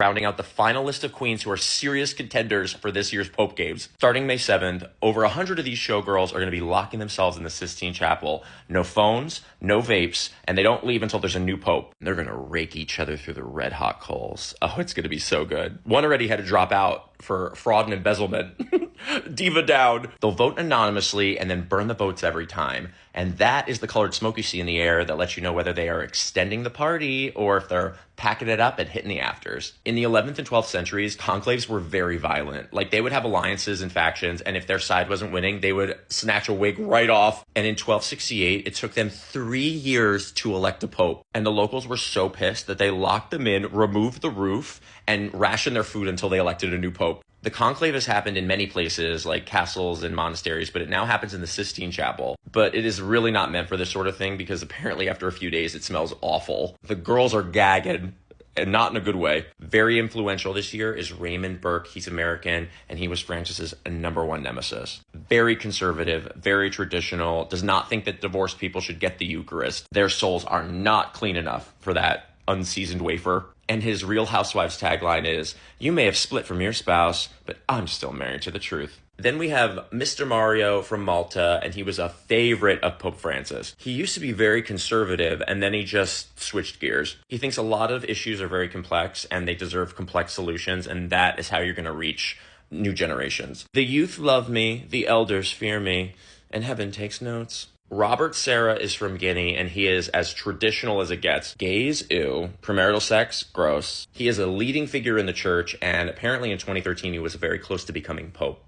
rounding out the final list of queens who are serious contenders for this year's Pope Games. Starting May 7th, over 100 of these showgirls are going to be locking themselves in the Sistine Chapel. No phones, no vapes, and they don't leave until there's a new pope. They're going to rake each other through the red hot coals. Oh, it's going to be so good. One already had to drop out for fraud and embezzlement. Diva down. They'll vote anonymously and then burn the votes every time. And that is the colored smoke you see in the air that lets you know whether they are extending the party or if they're packing it up and hitting the afters. In the 11th and 12th centuries, conclaves were very violent. Like, they would have alliances and factions, and if their side wasn't winning, they would snatch a wig right off. And in 1268, it took them 3 years to elect a pope. And the locals were so pissed that they locked them in, removed the roof, and rationed their food until they elected a new pope. The conclave has happened in many places, like castles and monasteries, but it now happens in the Sistine Chapel. But it is really not meant for this sort of thing because apparently after a few days it smells awful. The girls are gagging, and not in a good way. Very influential this year is Raymond Burke. He's American, and he was Francis's #1 nemesis. Very conservative, very traditional, does not think that divorced people should get the Eucharist. Their souls are not clean enough for that unseasoned wafer. And his Real Housewives tagline is, "You may have split from your spouse, but I'm still married to the truth." Then we have Mr. Mario from Malta, and he was a favorite of Pope Francis. He used to be very conservative, and then he just switched gears. He thinks a lot of issues are very complex, and they deserve complex solutions, and that is how you're going to reach new generations. The youth love me, the elders fear me, and heaven takes notes. Robert Serra is from Guinea, and he is as traditional as it gets. Gays, ew. Premarital sex, gross. He is a leading figure in the church, and apparently in 2013 he was very close to becoming pope.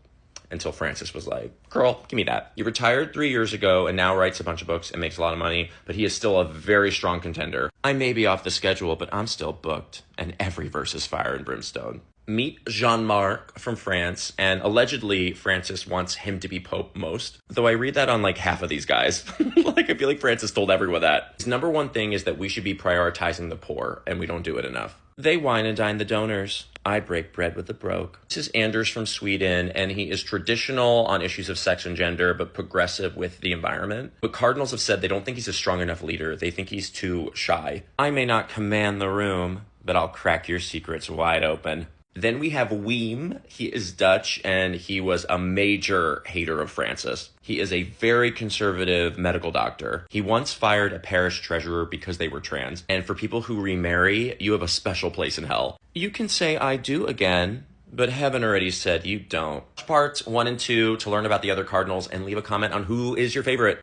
Until Francis was like, girl, give me that. He retired 3 years ago and now writes a bunch of books and makes a lot of money, but he is still a very strong contender. I may be off the schedule, but I'm still booked, and every verse is fire and brimstone. Meet Jean-Marc from France, and allegedly Francis wants him to be pope most. Though I read that on like half of these guys. Like, I feel like Francis told everyone that. His #1 thing is that we should be prioritizing the poor, and we don't do it enough. They wine and dine the donors. I break bread with the broke. This is Anders from Sweden, and he is traditional on issues of sex and gender, but progressive with the environment. But cardinals have said they don't think he's a strong enough leader. They think he's too shy. I may not command the room, but I'll crack your secrets wide open. Then we have Wim. He is Dutch, and he was a major hater of Francis. He is a very conservative medical doctor. He once fired a parish treasurer because they were trans. And for people who remarry, you have a special place in hell. You can say I do again, but heaven already said you don't. Watch parts 1 and 2 to learn about the other cardinals and leave a comment on who is your favorite.